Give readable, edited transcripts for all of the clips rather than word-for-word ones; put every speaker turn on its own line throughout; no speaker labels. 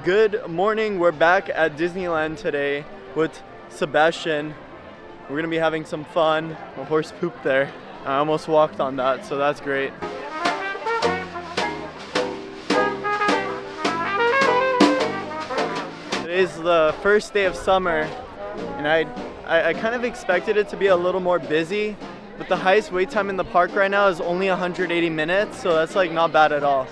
Good morning, we're back at Disneyland today with Sebastian. We're gonna be having some fun. My horse pooped there. I almost walked on that, so that's great. Today's the first day of summer, and I kind of expected it to be a little more busy, but the highest wait time in the park right now is only 180 minutes, so that's like not bad at all.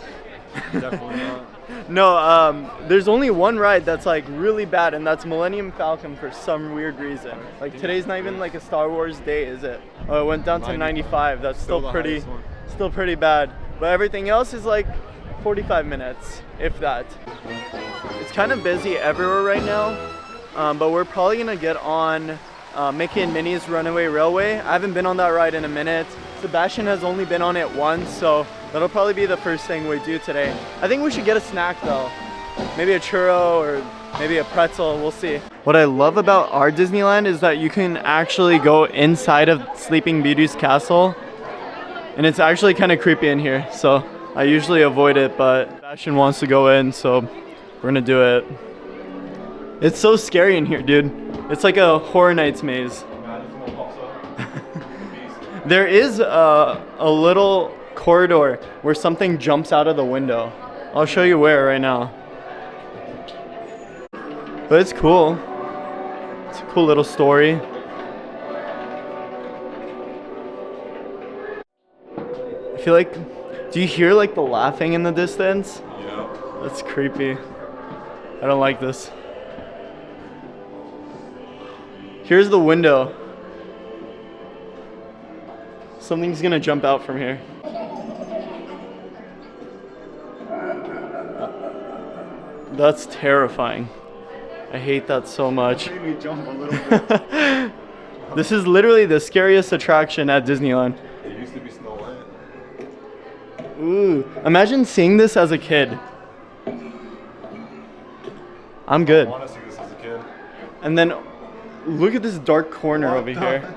Definitely not.
No, there's only one ride that's like really bad, and that's Millennium Falcon for some weird reason. Like today's not even like a Star Wars day, is it? Oh, it went down to 95. That's still pretty bad. But everything else is like 45 minutes, if that. It's kind of busy everywhere right now, but we're probably gonna get on Mickey and Minnie's Runaway Railway. I haven't been on that ride in a minute. Sebastian has only been on it once, so that'll probably be the first thing we do today. I think we should get a snack though. Maybe a churro or maybe a pretzel, we'll see. What I love about our Disneyland is that you can actually go inside of Sleeping Beauty's castle. And it's actually kind of creepy in here, so I usually avoid it, but Sebastian wants to go in, so we're gonna do it. It's so scary in here, dude. It's like a Horror Nights maze. There is a little corridor where something jumps out of the window. I'll show you where right now. But it's cool. It's a cool little story. I feel like, do you hear like the laughing in the distance?
Yeah.
That's creepy. I don't like this. Here's the window. Something's gonna jump out from here. That's terrifying. I hate that so much.
Made me jump a little bit.
This is literally the scariest attraction at Disneyland.
It used to be Snow White.
Ooh, imagine seeing this as a kid. I'm good.
I want to see this as a kid.
And then look at this dark corner over here.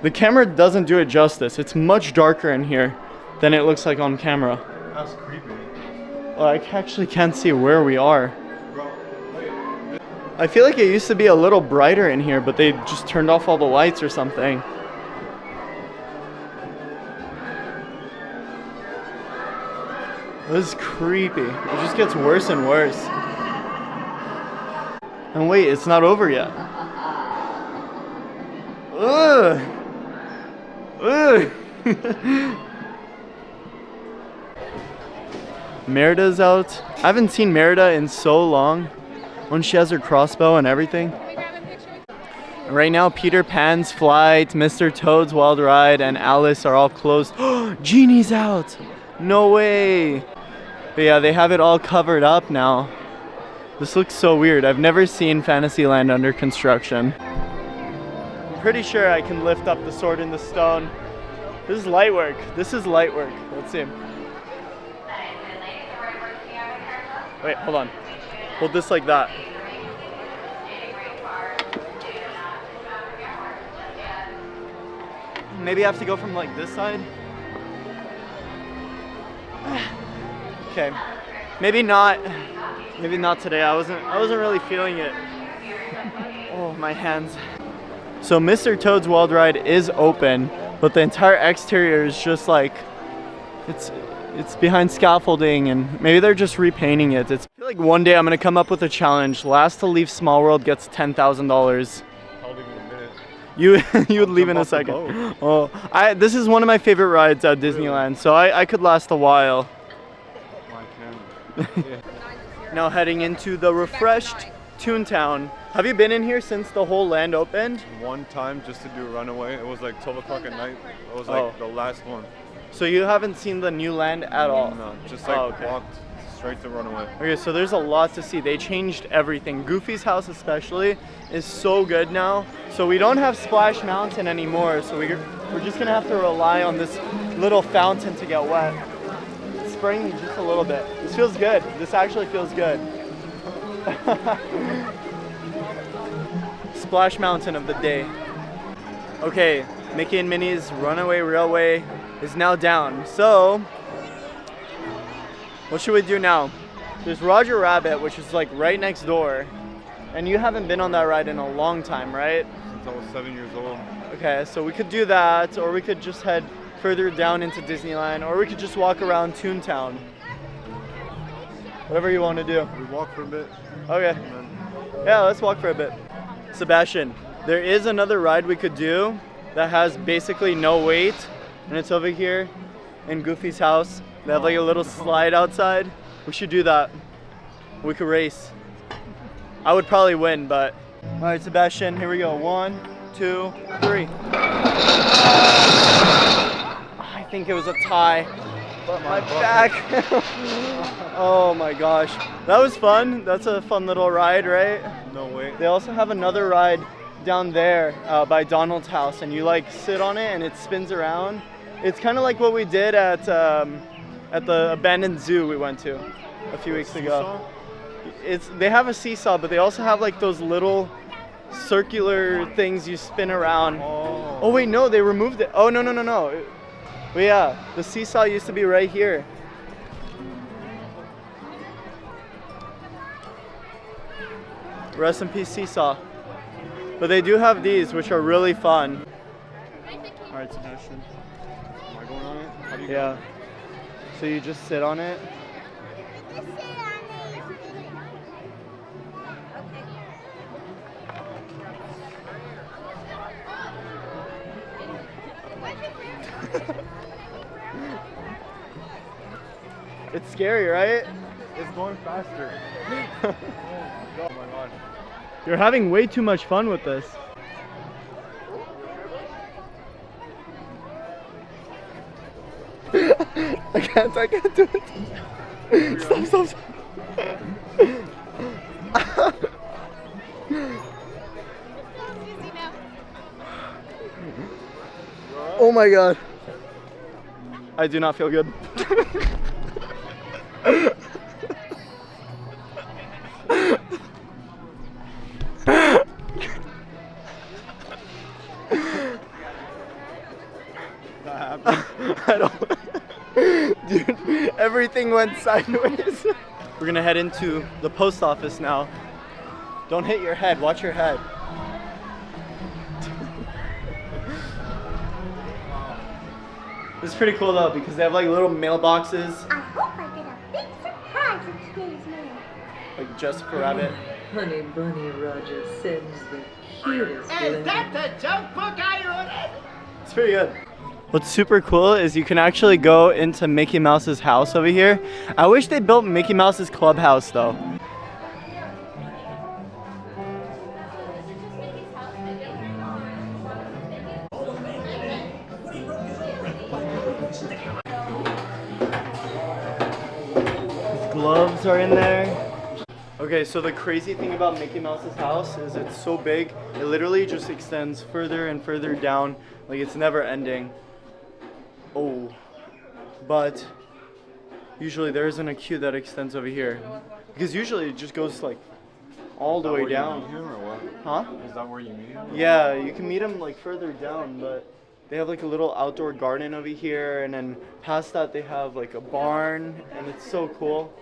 The camera doesn't do it justice. It's much darker in here than it looks like on camera.
That's creepy.
Well, I actually can't see where we are.
Bro, wait.
I feel like it used to be a little brighter in here, but they just turned off all the lights or something. This is creepy. It just gets worse and worse. And wait, it's not over yet. Ugh. Ugh. Merida's out. I haven't seen Merida in so long when she has her crossbow and everything. Right now, Peter Pan's Flight, Mr. Toad's Wild Ride, and Alice are all closed. Genie's out! No way! But yeah, they have it all covered up now. This looks so weird. I've never seen Fantasyland under construction. I'm pretty sure I can lift up the Sword in the Stone. This is light work. This is light work. Let's see. Wait, hold on. Hold this like that. Maybe I have to go from like this side. Okay. Maybe not. Maybe not today. I wasn't really feeling it. Oh, my hands. So Mr. Toad's Wild Ride is open, but the entire exterior is just like it's behind scaffolding, and maybe they're just repainting it. I feel like one day I'm gonna come up with a challenge. Last to leave Small World gets $10,000.
I'll leave in a minute.
You would leave in a second. Oh, this is one of my favorite rides at Disneyland, so I could last a while.
I can. Yeah.
Now heading into the refreshed Toontown. Have you been in here since the whole land opened?
One time just to do a runaway. It was like 12 o'clock at night. It was like the last one.
So you haven't seen the new land at all?
No, just like walked straight to runaway. Okay,
so there's a lot to see. They changed everything. Goofy's house especially is so good now. So we don't have Splash Mountain anymore, so we're just gonna have to rely on this little fountain to get wet. It's spraying me just a little bit. This feels good. This actually feels good. Splash Mountain of the day. Okay, Mickey and Minnie's Runaway Railway is now down. So, what should we do now? There's Roger Rabbit, which is like right next door. And you haven't been on that ride in a long time, right?
Since I was 7 years old.
Okay, so we could do that, or we could just head further down into Disneyland, or we could just walk around Toontown. Whatever you want to do.
We walk for a bit.
Okay. Yeah, let's walk for a bit. Sebastian, there is another ride we could do that has basically no wait, and it's over here in Goofy's house. They have like a little slide outside. We should do that. We could race. I would probably win, but... All right, Sebastian, here we go. 1, 2, 3. I think it was a tie. But my back. Oh my gosh. That was fun. That's a fun little ride, right?
No way.
They also have another ride down there by Donald's house, and you like sit on it and it spins around. It's kind of like what we did at the abandoned zoo we went to a few weeks ago. They have a seesaw, but they also have like those little circular things you spin around. Oh wait, no, they removed it. Oh no. But yeah, the seesaw used to be right here. Rest in peace, seesaw. But they do have these, which are really fun. All right, Sebastian.
Am I going on it? How do you
Yeah. So you just sit on it. It's scary, right?
It's going faster. Oh my god.
You're having way too much fun with this. I can't do it. Stop. Oh my god. I do not feel good. I don't. Dude, everything went sideways. We're gonna head into the post office now. Don't hit your head, watch your head. This is pretty cool though, because they have like little mailboxes.
I hope I get a big surprise in today's mail.
Like Jessica Rabbit.
Honey Bunny Roger sends the cutest
Is that the joke book I ordered?
It's pretty good. What's super cool is you can actually go into Mickey Mouse's house over here. I wish they built Mickey Mouse's clubhouse though. His gloves are in there. Okay, so the crazy thing about Mickey Mouse's house is it's so big, it literally just extends further and further down, like it's never ending. Oh, but usually there isn't a queue that extends over here, because usually it just goes like all the way down.
Him or what?
Huh?
Is that where you meet him?
Yeah, you can meet him like further down, but they have like a little outdoor garden over here, and then past that they have like a barn, and it's so cool.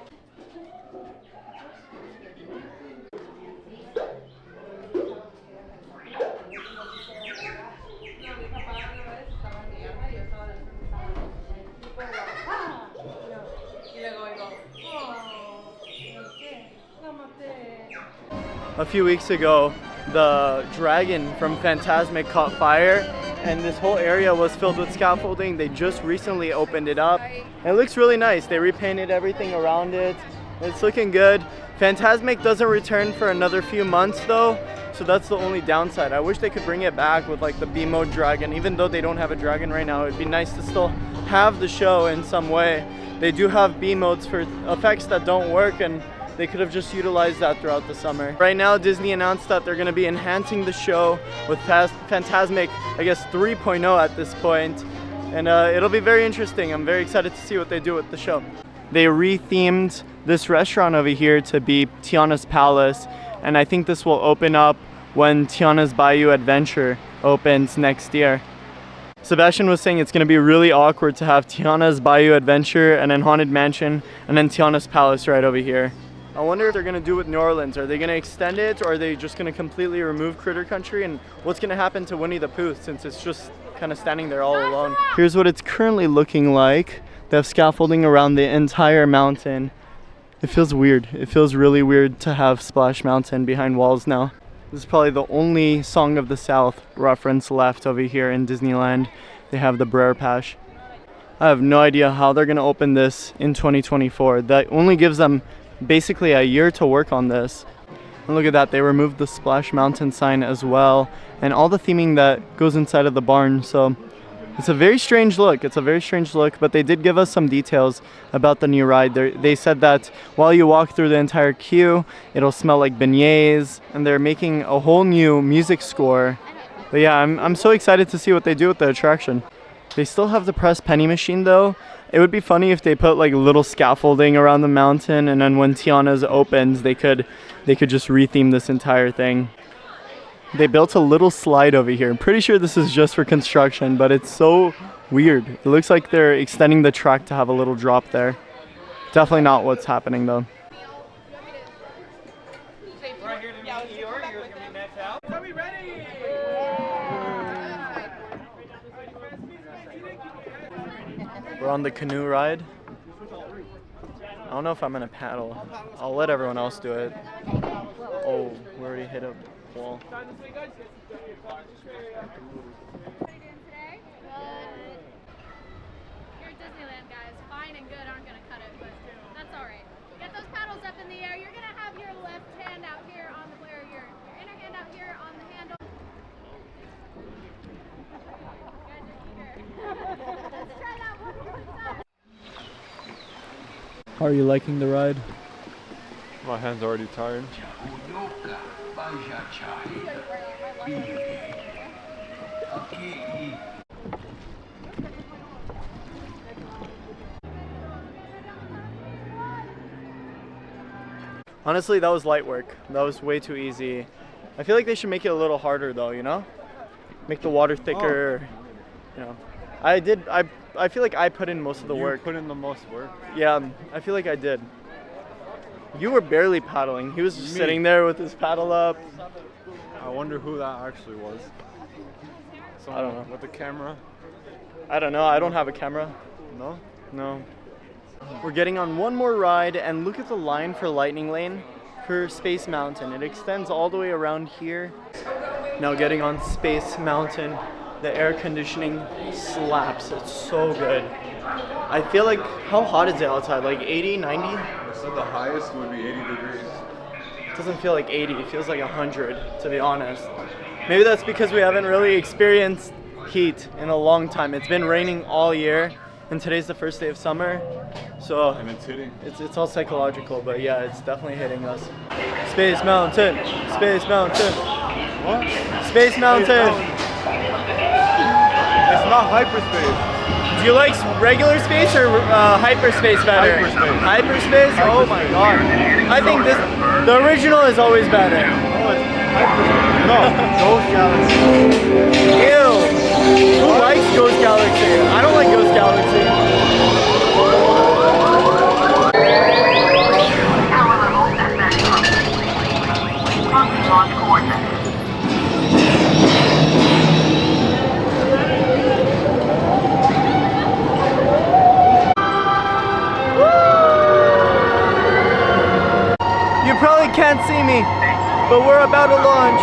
A few weeks ago, the dragon from Fantasmic caught fire, and this whole area was filled with scaffolding. They just recently opened it up. And it looks really nice. They repainted everything around it. It's looking good. Fantasmic doesn't return for another few months though, so that's the only downside. I wish they could bring it back with like the B-mode dragon. Even though they don't have a dragon right now, it'd be nice to still have the show in some way. They do have B-modes for effects that don't work, and they could have just utilized that throughout the summer. Right now, Disney announced that they're going to be enhancing the show with Fantasmic, I guess 3.0 at this point. And it'll be very interesting. I'm very excited to see what they do with the show. They re-themed this restaurant over here to be Tiana's Palace. And I think this will open up when Tiana's Bayou Adventure opens next year. Sebastian was saying it's going to be really awkward to have Tiana's Bayou Adventure and then Haunted Mansion and then Tiana's Palace right over here. I wonder if they're going to do with New Orleans. Are they going to extend it, or are they just going to completely remove Critter Country? And what's going to happen to Winnie the Pooh since it's just kind of standing there all alone? Here's what it's currently looking like. They have scaffolding around the entire mountain. It feels weird. It feels really weird to have Splash Mountain behind walls now. This is probably the only Song of the South reference left over here in Disneyland. They have the Brer Pash. I have no idea how they're going to open this in 2024. That only gives them basically a year to work on this. And look at that, they removed the Splash Mountain sign as well, and all the theming that goes inside of the barn. So it's a very strange look. It's a very strange look, but they did give us some details about the new ride. They said that while you walk through the entire queue, it'll smell like beignets, and they're making a whole new music score. But yeah, I'm so excited to see what they do with the attraction. They still have the press penny machine though. It would be funny if they put like little scaffolding around the mountain, and then when Tiana's opens, they could just retheme this entire thing. They built a little slide over here. I'm pretty sure this is just for construction, but it's so weird. It looks like they're extending the track to have a little drop there. Definitely not what's happening though. We're on the Canoe Ride. I don't know if I'm gonna paddle. I'll let everyone else do it. Oh, we already hit a wall.
How are you doing today? Good. You're at Disneyland, guys. Fine and good aren't gonna cut it, but that's all right. Get those paddles up in the air. You're gonna have your left hand out here on the or your inner hand out here on the handle. Let's try that one more time.
How are you liking the ride?
My hand's already tired.
Honestly, that was light work. That was way too easy. I feel like they should make it a little harder though, you know? Make the water thicker, you know. I feel like I put in most of the work.
You put in the most work?
Yeah, I feel like I did. You were barely paddling. He was just sitting there with his paddle up.
I wonder who that actually was. Someone
I don't know.
With the camera?
I don't know. I don't have a camera.
No?
No. We're getting on one more ride, and look at the line for Lightning Lane for Space Mountain. It extends all the way around here. Now getting on Space Mountain. The air conditioning slaps. It's so good. I feel like, how hot is it outside? Like 80, 90?
They said the highest would be 80 degrees.
It doesn't feel like 80. It feels like 100, to be honest. Maybe that's because we haven't really experienced heat in a long time. It's been raining all year, and today's the first day of summer. So
And it's hitting.
it's all psychological, but yeah, it's definitely hitting us. Space Mountain! Space Mountain!
What?
Space Mountain!
It's not hyperspace.
Do you like regular space or hyperspace better?
Hyperspace.
Hyperspace? Oh my god. I think the original is always better.
Oh, it's hyperspace. No, Ghost Galaxy.
Ew. Who likes Ghost Galaxy? I don't like Ghost Galaxy. You probably can't see me, but we're about to launch.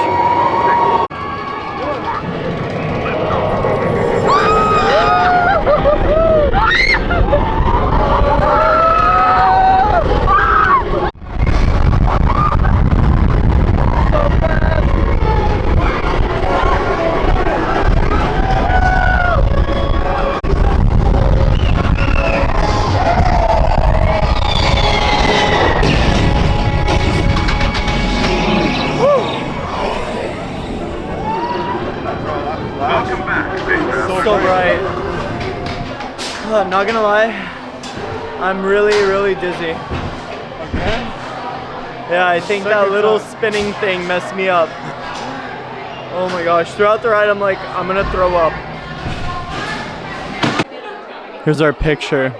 So bright. Not gonna lie, I'm really dizzy.
Okay.
Yeah, I think that little spinning thing messed me up. Oh my gosh, throughout the ride I'm like, I'm gonna throw up. Here's our picture.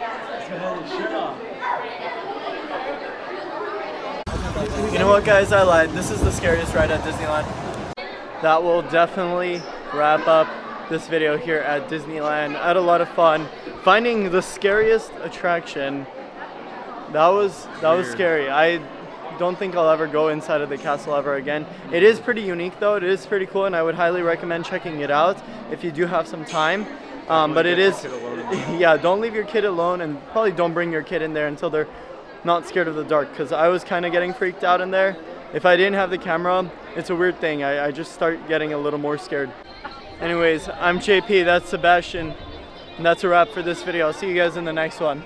You know what, guys? I lied. This is the scariest ride at Disneyland. That will definitely wrap up this video here at Disneyland. I had a lot of fun finding the scariest attraction. That was scary. I don't think I'll ever go inside of the castle ever again. It is pretty unique though. It is pretty cool, and I would highly recommend checking it out if you do have some time. But it is, yeah, don't leave your kid alone, and probably don't bring your kid in there until they're not scared of the dark, because I was kind of getting freaked out in there. If I didn't have the camera, it's a weird thing. I just start getting a little more scared. Anyways, I'm JP, that's Sebastian, and that's a wrap for this video. I'll see you guys in the next one.